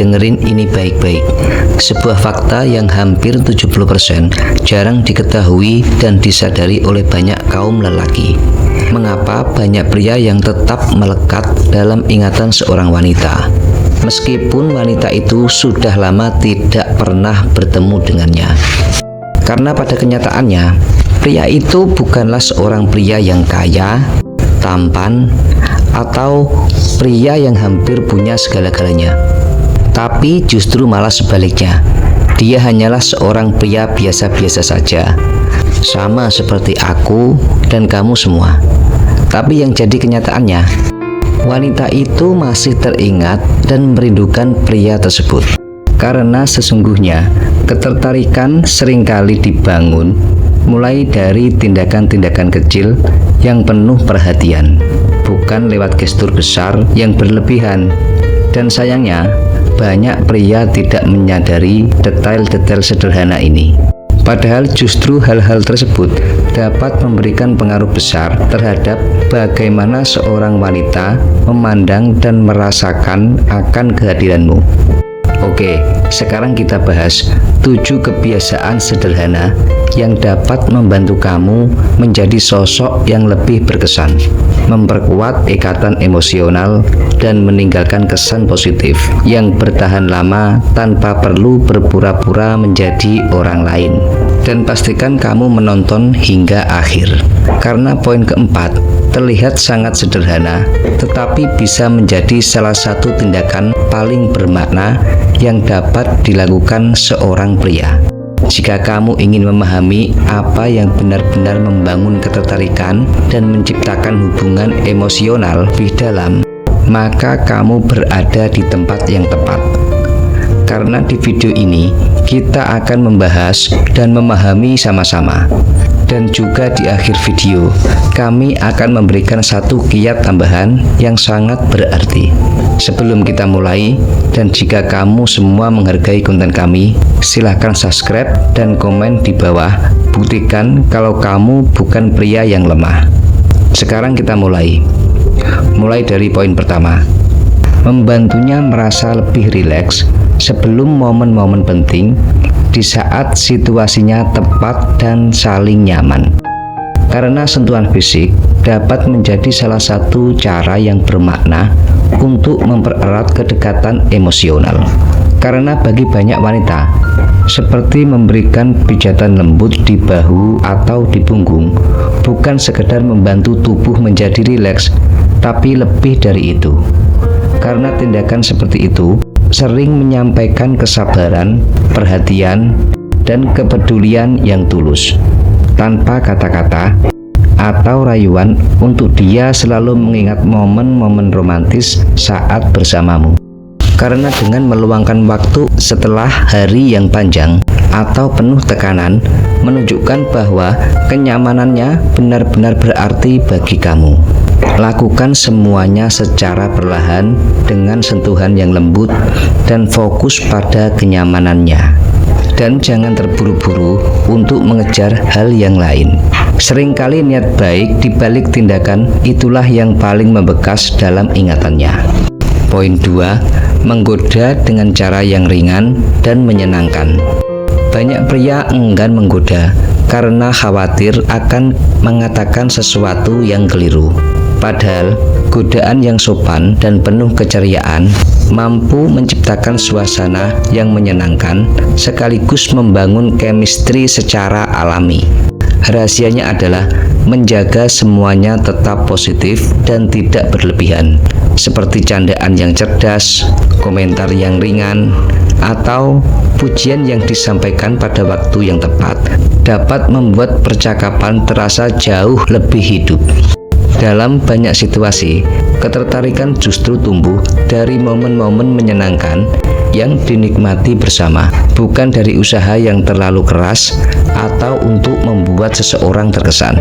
dengerin ini baik-baik. Sebuah fakta yang hampir 70% jarang diketahui dan disadari oleh banyak kaum lelaki. Mengapa banyak pria yang tetap melekat dalam ingatan seorang wanita, meskipun wanita itu sudah lama tidak pernah bertemu dengannya? Karena pada kenyataannya, pria itu bukanlah seorang pria yang kaya, tampan, atau pria yang hampir punya segala-galanya. Tapi justru malah sebaliknya, dia hanyalah seorang pria biasa-biasa saja, sama seperti aku dan kamu semua. Tapi yang jadi kenyataannya, wanita itu masih teringat dan merindukan pria tersebut. Karena sesungguhnya ketertarikan seringkali dibangun mulai dari tindakan-tindakan kecil yang penuh perhatian, bukan lewat gestur besar yang berlebihan. Dan sayangnya, banyak pria tidak menyadari detail-detail sederhana ini. Padahal justru hal-hal tersebut dapat memberikan pengaruh besar terhadap bagaimana seorang wanita memandang dan merasakan akan kehadiranmu. Oke, sekarang kita bahas 7 kebiasaan sederhana yang dapat membantu kamu menjadi sosok yang lebih berkesan, memperkuat ikatan emosional, dan meninggalkan kesan positif yang bertahan lama tanpa perlu berpura-pura menjadi orang lain. Dan pastikan kamu menonton hingga akhir, karena poin keempat terlihat sangat sederhana, tetapi bisa menjadi salah satu tindakan paling bermakna yang dapat dilakukan seorang pria. Jika kamu ingin memahami apa yang benar-benar membangun ketertarikan dan menciptakan hubungan emosional lebih dalam, maka kamu berada di tempat yang tepat. Karena di video ini kita akan membahas dan memahami sama-sama. Dan juga di akhir video, kami akan memberikan satu kiat tambahan yang sangat berarti. Sebelum kita mulai, dan jika kamu semua menghargai konten kami, silahkan subscribe dan komen di bawah. Buktikan kalau kamu bukan pria yang lemah. Sekarang kita mulai. Mulai dari poin pertama. Membantunya merasa lebih rileks sebelum momen-momen penting, di saat situasinya tepat dan saling nyaman. Karena sentuhan fisik dapat menjadi salah satu cara yang bermakna untuk mempererat kedekatan emosional. Karena bagi banyak wanita, seperti memberikan pijatan lembut di bahu atau di punggung, bukan sekedar membantu tubuh menjadi rileks, tapi lebih dari itu. Karena tindakan seperti itu sering menyampaikan kesabaran, perhatian, dan kepedulian yang tulus, tanpa kata-kata atau rayuan, untuk dia selalu mengingat momen-momen romantis saat bersamamu. Karena dengan meluangkan waktu setelah hari yang panjang atau penuh tekanan, menunjukkan bahwa kenyamanannya benar-benar berarti bagi kamu. Lakukan semuanya secara perlahan dengan sentuhan yang lembut dan fokus pada kenyamanannya. Dan jangan terburu-buru untuk mengejar hal yang lain. Seringkali niat baik di balik tindakan itulah yang paling membekas dalam ingatannya. Poin 2, menggoda dengan cara yang ringan dan menyenangkan. Banyak pria enggan menggoda karena khawatir akan mengatakan sesuatu yang keliru. Padahal, godaan yang sopan dan penuh keceriaan mampu menciptakan suasana yang menyenangkan sekaligus membangun chemistry secara alami. Rahasianya adalah menjaga semuanya tetap positif dan tidak berlebihan, seperti candaan yang cerdas, komentar yang ringan, atau pujian yang disampaikan pada waktu yang tepat dapat membuat percakapan terasa jauh lebih hidup. Dalam banyak situasi, ketertarikan justru tumbuh dari momen-momen menyenangkan yang dinikmati bersama, bukan dari usaha yang terlalu keras atau untuk membuat seseorang terkesan.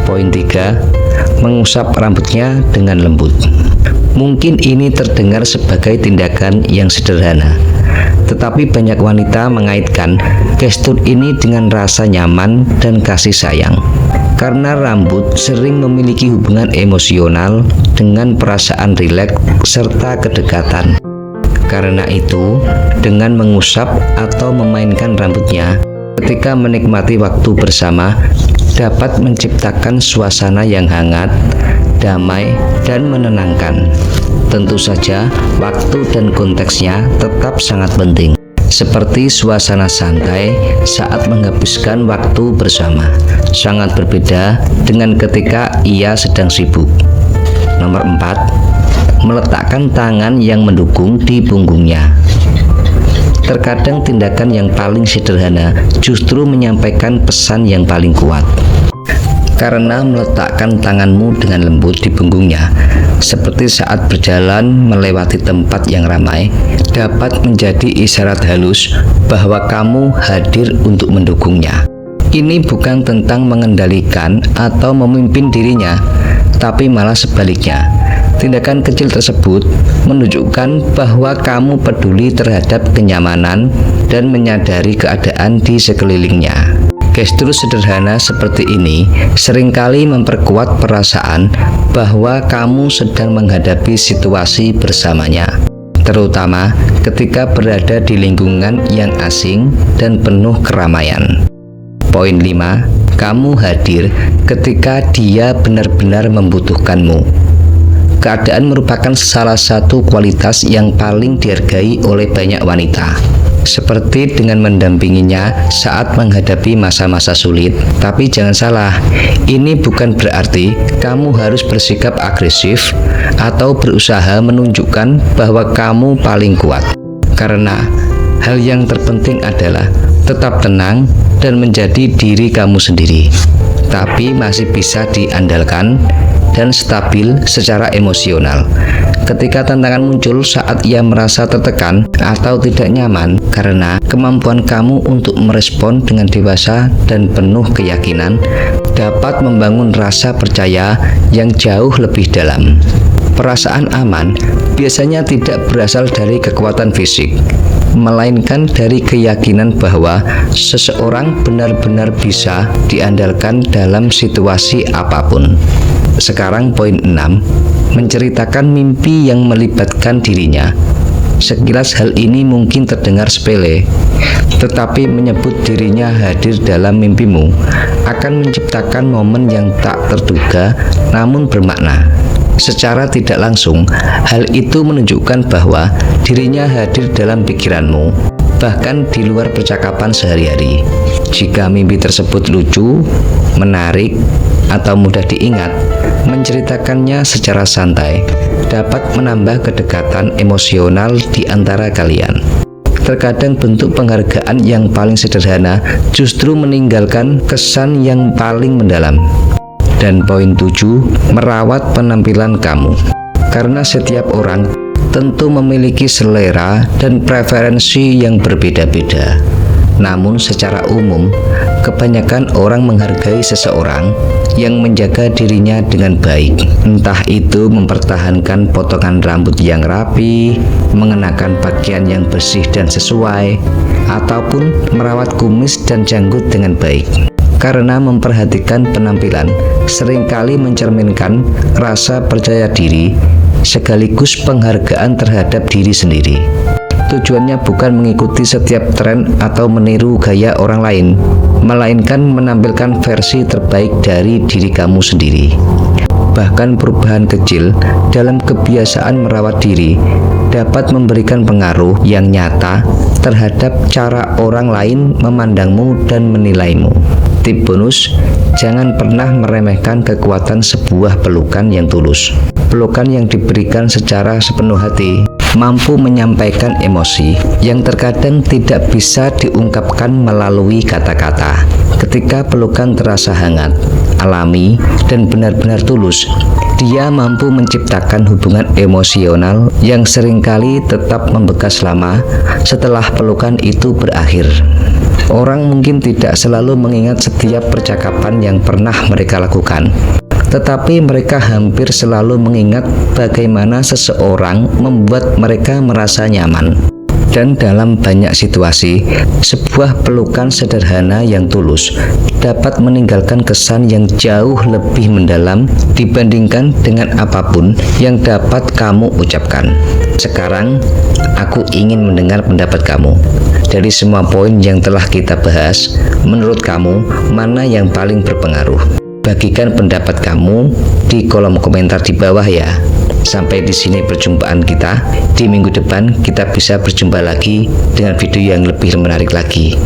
Poin 3, mengusap rambutnya dengan lembut. Mungkin ini terdengar sebagai tindakan yang sederhana, tetapi banyak wanita mengaitkan gestur ini dengan rasa nyaman dan kasih sayang. Karena rambut sering memiliki hubungan emosional dengan perasaan rileks serta kedekatan. Karena itu, dengan mengusap atau memainkan rambutnya ketika menikmati waktu bersama dapat menciptakan suasana yang hangat, damai, dan menenangkan. Tentu saja, waktu dan konteksnya tetap sangat penting. Seperti suasana santai saat menghabiskan waktu bersama, sangat berbeda dengan ketika ia sedang sibuk. Nomor 4, meletakkan tangan yang mendukung di punggungnya. Terkadang tindakan yang paling sederhana justru menyampaikan pesan yang paling kuat. Karena meletakkan tanganmu dengan lembut di punggungnya, seperti saat berjalan melewati tempat yang ramai, dapat menjadi isyarat halus bahwa kamu hadir untuk mendukungnya. Ini bukan tentang mengendalikan atau memimpin dirinya, tapi malah sebaliknya. Tindakan kecil tersebut menunjukkan bahwa kamu peduli terhadap kenyamanan dan menyadari keadaan di sekelilingnya. Gestur sederhana seperti ini seringkali memperkuat perasaan bahwa kamu sedang menghadapi situasi bersamanya, terutama ketika berada di lingkungan yang asing dan penuh keramaian. Poin 5, kamu hadir ketika dia benar-benar membutuhkanmu. Keadaan merupakan salah satu kualitas yang paling dihargai oleh banyak wanita, seperti dengan mendampinginya saat menghadapi masa-masa sulit. Tapi jangan salah, ini bukan berarti kamu harus bersikap agresif atau berusaha menunjukkan bahwa kamu paling kuat. Karena hal yang terpenting adalah tetap tenang dan menjadi diri kamu sendiri, tapi masih bisa diandalkan dan stabil secara emosional. Ketika tantangan muncul saat ia merasa tertekan atau tidak nyaman, karena kemampuan kamu untuk merespon dengan dewasa dan penuh keyakinan dapat membangun rasa percaya yang jauh lebih dalam. Perasaan aman biasanya tidak berasal dari kekuatan fisik, melainkan dari keyakinan bahwa seseorang benar-benar bisa diandalkan dalam situasi apapun. Sekarang poin 6, menceritakan mimpi yang melibatkan dirinya. Sekilas hal ini mungkin terdengar sepele, tetapi menyebut dirinya hadir dalam mimpimu akan menciptakan momen yang tak terduga namun bermakna. Secara tidak langsung, hal itu menunjukkan bahwa dirinya hadir dalam pikiranmu, bahkan di luar percakapan sehari-hari. Jika mimpi tersebut lucu, menarik, atau mudah diingat, menceritakannya secara santai dapat menambah kedekatan emosional di antara kalian. Terkadang bentuk penghargaan yang paling sederhana justru meninggalkan kesan yang paling mendalam. Dan poin 7, merawat penampilan kamu. Karena setiap orang tentu memiliki selera dan preferensi yang berbeda-beda. Namun secara umum, kebanyakan orang menghargai seseorang yang menjaga dirinya dengan baik. Entah itu mempertahankan potongan rambut yang rapi, mengenakan pakaian yang bersih dan sesuai, ataupun merawat kumis dan janggut dengan baik. Karena memperhatikan penampilan seringkali mencerminkan rasa percaya diri sekaligus penghargaan terhadap diri sendiri. Tujuannya bukan mengikuti setiap tren atau meniru gaya orang lain, melainkan menampilkan versi terbaik dari diri kamu sendiri. Bahkan perubahan kecil dalam kebiasaan merawat diri dapat memberikan pengaruh yang nyata terhadap cara orang lain memandangmu dan menilaimu. Tip bonus, jangan pernah meremehkan kekuatan sebuah pelukan yang tulus. Pelukan yang diberikan secara sepenuh hati mampu menyampaikan emosi yang terkadang tidak bisa diungkapkan melalui kata-kata. Ketika pelukan terasa hangat, alami, dan benar-benar tulus, dia mampu menciptakan hubungan emosional yang seringkali tetap membekas lama setelah pelukan itu berakhir. Orang mungkin tidak selalu mengingat setiap percakapan yang pernah mereka lakukan, tetapi mereka hampir selalu mengingat bagaimana seseorang membuat mereka merasa nyaman. Dan dalam banyak situasi, sebuah pelukan sederhana yang tulus dapat meninggalkan kesan yang jauh lebih mendalam dibandingkan dengan apapun yang dapat kamu ucapkan. Sekarang, aku ingin mendengar pendapat kamu. Dari semua poin yang telah kita bahas, menurut kamu, mana yang paling berpengaruh? Bagikan pendapat kamu di kolom komentar di bawah ya. Sampai di sini perjumpaan kita. Di minggu depan kita bisa berjumpa lagi dengan video yang lebih menarik lagi.